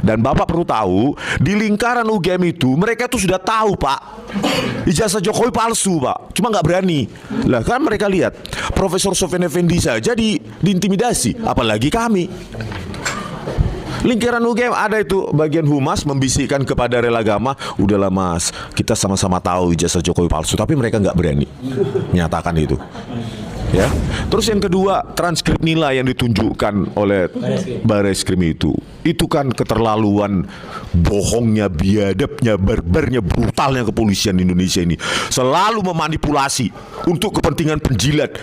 Dan Bapak perlu tahu, di lingkaran UGM itu mereka tuh sudah tahu Pak, ijazah Jokowi palsu Pak, cuma nggak berani. Lah kan mereka lihat Profesor Sofyan Effendi saja diintimidasi, apalagi kami. Lingkaran UGM ada itu bagian humas membisikkan kepada relagama, udahlah Mas, kita sama-sama tahu ijazah Jokowi palsu, tapi mereka nggak berani menyatakan itu. Ya. Terus yang kedua, transkrip nilai yang ditunjukkan oleh Bareskrim itu kan keterlaluan, bohongnya, biadabnya, barbarnya, brutalnya kepolisian Indonesia ini. Selalu memanipulasi untuk kepentingan penjilat,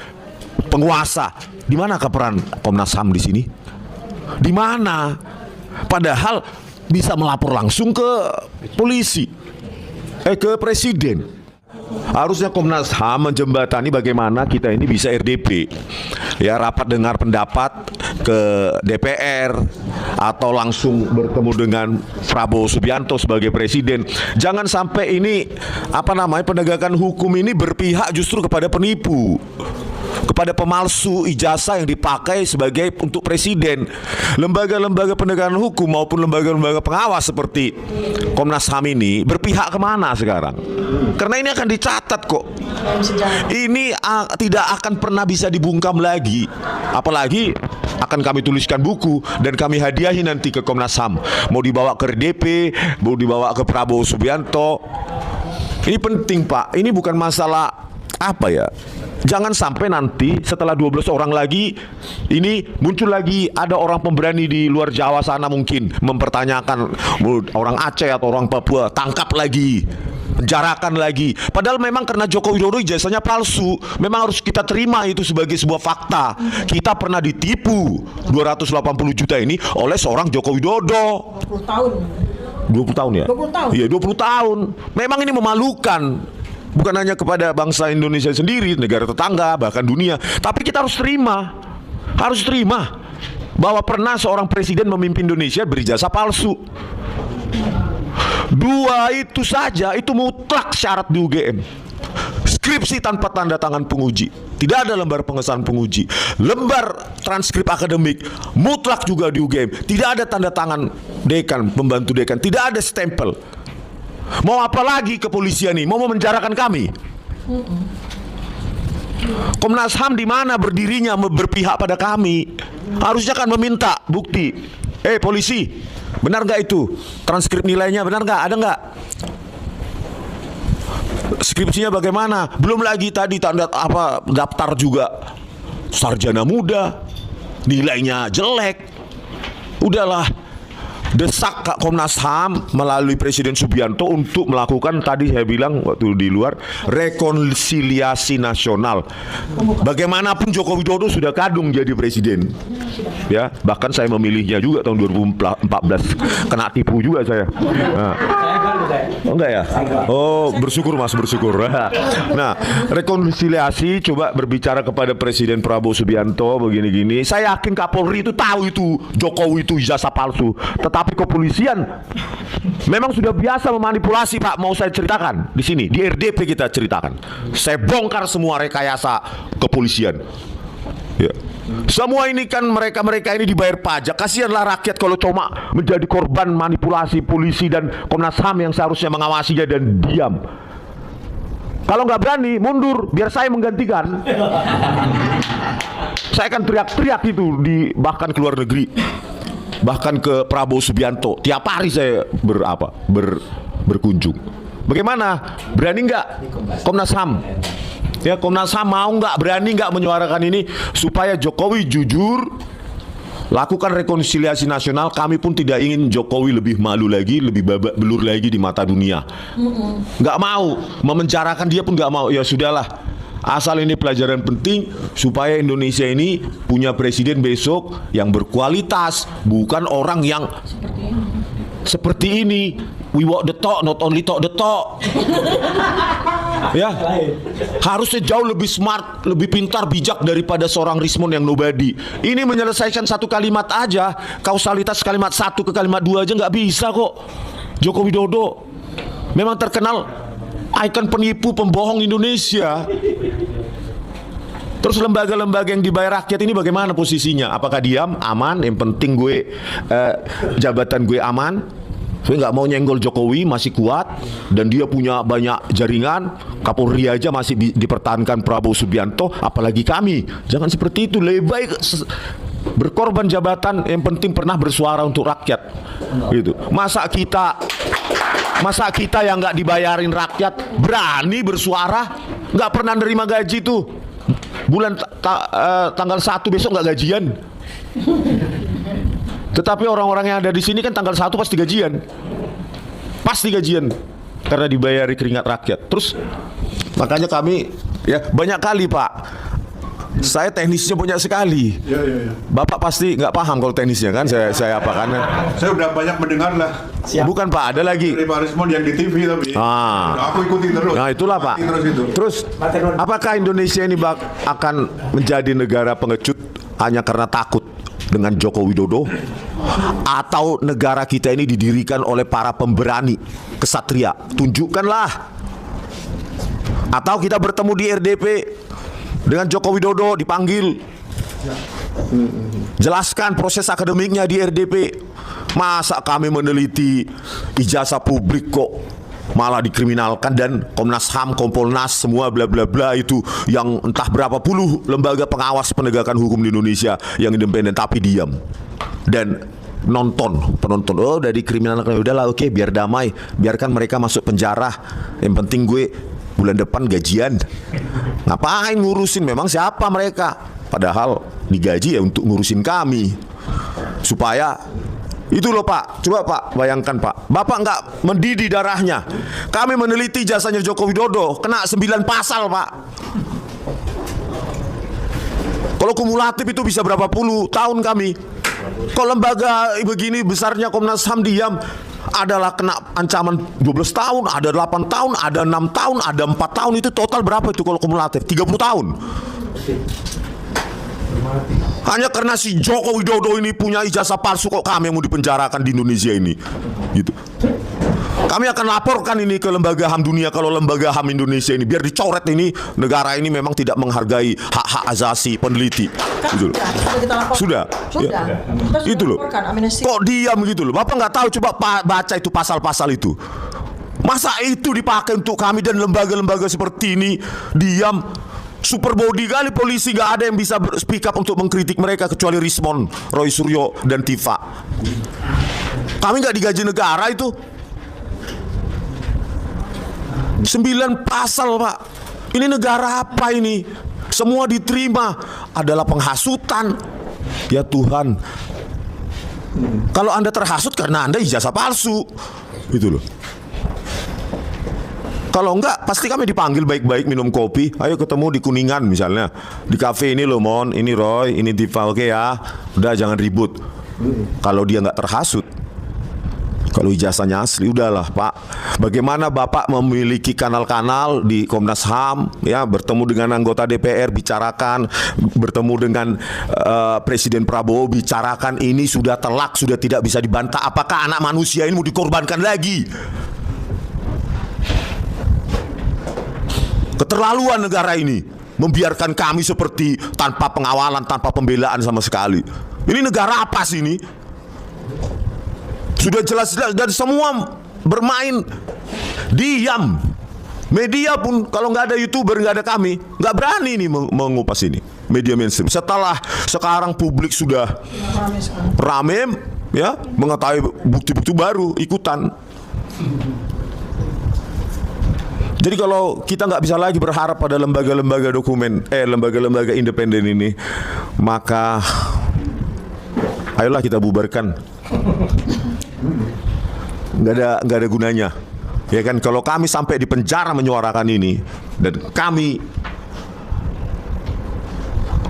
penguasa. Di mana peran Komnas HAM di sini? Di mana? Padahal bisa melapor langsung ke polisi, ke presiden. Harusnya Komnas HAM menjembatani bagaimana kita ini bisa RDP, ya, rapat dengar pendapat ke DPR atau langsung bertemu dengan Prabowo Subianto sebagai presiden. Jangan sampai ini penegakan hukum ini berpihak justru kepada penipu, kepada pemalsu ijazah yang dipakai sebagai untuk presiden. Lembaga-lembaga penegakan hukum maupun lembaga-lembaga pengawas seperti Komnas HAM ini berpihak kemana sekarang? Karena ini akan dicatat kok. Ini tidak akan pernah bisa dibungkam lagi. Apalagi akan kami tuliskan buku dan kami hadiahi nanti ke Komnas HAM. Mau dibawa ke RDP, mau dibawa ke Prabowo Subianto. Ini penting Pak. Ini bukan masalah jangan sampai nanti setelah 12 orang lagi ini muncul lagi ada orang pemberani di luar Jawa sana mungkin mempertanyakan, orang Aceh atau orang Papua, tangkap lagi, penjarakan lagi. Padahal memang karena Joko Widodo ijazahnya palsu, memang harus kita terima itu sebagai sebuah fakta. Kita pernah ditipu 280 juta ini oleh seorang Joko Widodo. 20 tahun. 20 tahun ya? 20 tahun. Iya, 20 tahun. Memang ini memalukan. Bukan hanya kepada bangsa Indonesia sendiri, negara tetangga, bahkan dunia. Tapi kita harus terima bahwa pernah seorang presiden memimpin Indonesia berijazah palsu. Dua itu saja, itu mutlak syarat di UGM. Skripsi tanpa tanda tangan penguji, tidak ada lembar pengesahan penguji. Lembar transkrip akademik mutlak juga di UGM, tidak ada tanda tangan dekan, pembantu dekan, tidak ada stempel. Mau apa lagi kepolisian nih? Mau memenjarakan kami? Komnas HAM di mana berdirinya berpihak pada kami? Harusnya kan meminta bukti. Polisi, benar nggak itu? Transkrip nilainya benar nggak? Ada nggak? Skripsinya bagaimana? Belum lagi tadi daftar juga sarjana muda, nilainya jelek. Udahlah, desak Komnas HAM melalui Presiden Subianto untuk melakukan, tadi saya bilang waktu di luar, rekonsiliasi nasional. Bagaimanapun Joko Widodo sudah kadung jadi presiden, ya, bahkan saya memilihnya juga tahun 2014, kena tipu juga saya. Oh, enggak ya? Oh, bersyukur Mas, bersyukur. Nah, rekonsiliasi, coba berbicara kepada Presiden Prabowo Subianto begini-gini. Saya yakin Kapolri itu tahu itu Jokowi itu ijazah palsu. Tetapi kepolisian memang sudah biasa memanipulasi Pak. Mau saya ceritakan di sini, di RDP kita ceritakan. Saya bongkar semua rekayasa kepolisian. Ya. Semua ini kan mereka ini dibayar pajak. Kasihanlah rakyat kalau cuma menjadi korban manipulasi polisi dan Komnas HAM yang seharusnya mengawasinya dan diam. Kalau nggak berani mundur, biar saya menggantikan. Saya akan teriak-teriak itu bahkan ke luar negeri, bahkan ke Prabowo Subianto. Tiap hari saya berkunjung. Bagaimana? Berani nggak Komnas HAM? Ya, Komnas HAM mau nggak, berani nggak menyuarakan ini supaya Jokowi jujur, lakukan rekonsiliasi nasional. Kami pun tidak ingin Jokowi lebih malu lagi, lebih babak belur lagi di mata dunia. Nggak mau, memenjarakan dia pun nggak mau. Ya sudahlah, asal ini pelajaran penting supaya Indonesia ini punya presiden besok yang berkualitas, bukan orang yang seperti ini. We walk the talk, not only talk the talk. Ya, harusnya jauh lebih smart, lebih pintar, bijak daripada seorang Rismon yang nobody. Ini menyelesaikan satu kalimat aja, kausalitas kalimat satu ke kalimat dua aja nggak bisa kok. Joko Widodo memang terkenal ikon penipu, pembohong Indonesia. Terus lembaga-lembaga yang dibayar rakyat ini bagaimana posisinya? Apakah diam, aman? Yang penting gue jabatan gue aman. Saya nggak mau nyenggol Jokowi, masih kuat dan dia punya banyak jaringan. Kapolri aja masih dipertahankan Prabowo Subianto, apalagi kami. Jangan seperti itu. Lebih baik berkorban jabatan, yang penting pernah bersuara untuk rakyat. Gitu. Masa kita yang nggak dibayarin rakyat berani bersuara, nggak pernah nerima gaji tuh. Bulan tanggal 1 besok nggak gajian. Tetapi orang-orang yang ada di sini kan tanggal 1 pasti gajian. Pasti gajian. Karena dibayari keringat rakyat. Terus makanya kami ya banyak kali Pak. Saya teknisnya banyak sekali. Ya. Bapak pasti nggak paham kalau teknisnya kan. Saya apa kan? Saya udah banyak mendengar lah. Bukan Pak, ada lagi. Dari Pak Rismon yang di TV tapi. Aku ikuti terus. Nah itulah Pak. Terus apakah Indonesia ini akan menjadi negara pengecut hanya karena takut dengan Joko Widodo, atau negara kita ini didirikan oleh para pemberani kesatria? Tunjukkanlah. Atau kita bertemu di RDP dengan Joko Widodo, dipanggil, jelaskan proses akademiknya di RDP. Masa kami meneliti ijazah publik kok malah dikriminalkan, dan Komnas HAM, Kompolnas, semua bla bla bla itu yang entah berapa puluh lembaga pengawas penegakan hukum di Indonesia yang independen tapi diam dan penonton udah dikriminalkan, udahlah oke, biar damai, biarkan mereka masuk penjara, yang penting gue bulan depan gajian. Ngapain ngurusin, memang siapa mereka, padahal digaji ya untuk ngurusin kami supaya itu loh Pak. Coba Pak bayangkan Pak, Bapak nggak mendidih darahnya. Kami meneliti jasanya Joko Widodo, kena 9 pasal Pak. Kalau kumulatif itu bisa berapa puluh tahun kami. Kalau lembaga begini besarnya Komnas HAM diam, adalah kena ancaman 12 tahun, ada 8 tahun, ada 6 tahun, ada 4 tahun. Itu total berapa itu kalau kumulatif? 30 tahun. Hanya karena si Joko Widodo ini punya ijazah palsu kok kami yang mau dipenjarakan di Indonesia ini. Gitu. Kami akan laporkan ini ke lembaga HAM dunia kalau lembaga HAM Indonesia ini biar dicoret ini, negara ini memang tidak menghargai hak-hak asasi peneliti. Gitu. Sudah. Ya. Itu loh. Kok diam gitu loh. Bapak nggak tahu, coba baca itu pasal-pasal itu. Masa itu dipakai untuk kami dan lembaga-lembaga seperti ini diam? Super body kali polisi, gak ada yang bisa speak up untuk mengkritik mereka kecuali Rismon, Roy Suryo, dan Tifa. Kami gak digaji negara itu. 9 pasal Pak. Ini negara apa ini? Semua diterima adalah penghasutan. Ya Tuhan. Kalau Anda terhasut karena Anda ijazah palsu, gitu loh. Kalau enggak, pasti kami dipanggil baik-baik minum kopi. Ayo ketemu di Kuningan misalnya, di kafe ini loh Mon, ini Roy, ini Diva, oke ya. Udah jangan ribut. Kalau dia nggak terhasut, kalau ijazahnya asli, udahlah Pak. Bagaimana Bapak memiliki kanal-kanal di Komnas HAM, ya, bertemu dengan anggota DPR, bicarakan, bertemu dengan Presiden Prabowo, bicarakan, ini sudah telak, sudah tidak bisa dibantah. Apakah anak manusia ini mau dikorbankan lagi? Keterlaluan negara ini membiarkan kami seperti tanpa pengawalan, tanpa pembelaan sama sekali. Ini negara apa sih ini? Sudah jelas-jelas dan semua bermain diam. Media pun kalau nggak ada YouTuber, nggak ada kami, nggak berani ini mengupas ini. Media mainstream. Setelah sekarang publik sudah rame, ya, mengetahui bukti-bukti baru, ikutan. Jadi kalau kita nggak bisa lagi berharap pada lembaga-lembaga lembaga-lembaga independen ini, maka ayolah kita bubarkan. Nggak ada gunanya, ya kan? Kalau kami sampai di penjara menyuarakan ini, dan kami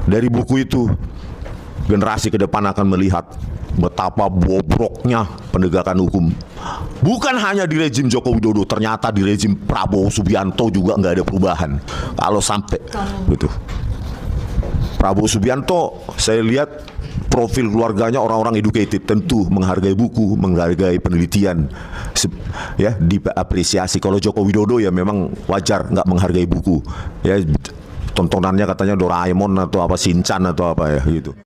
dari buku itu, generasi ke depan akan melihat betapa bobroknya penegakan hukum. Bukan hanya di rezim Joko Widodo, ternyata di rezim Prabowo Subianto juga nggak ada perubahan. Kalau sampai gitu. Prabowo Subianto, saya lihat profil keluarganya orang-orang educated, tentu menghargai buku, menghargai penelitian, ya, diapresiasi. Kalau Joko Widodo ya memang wajar nggak menghargai buku, ya. tontonannya katanya Doraemon atau apa Shinchan atau apa ya gitu.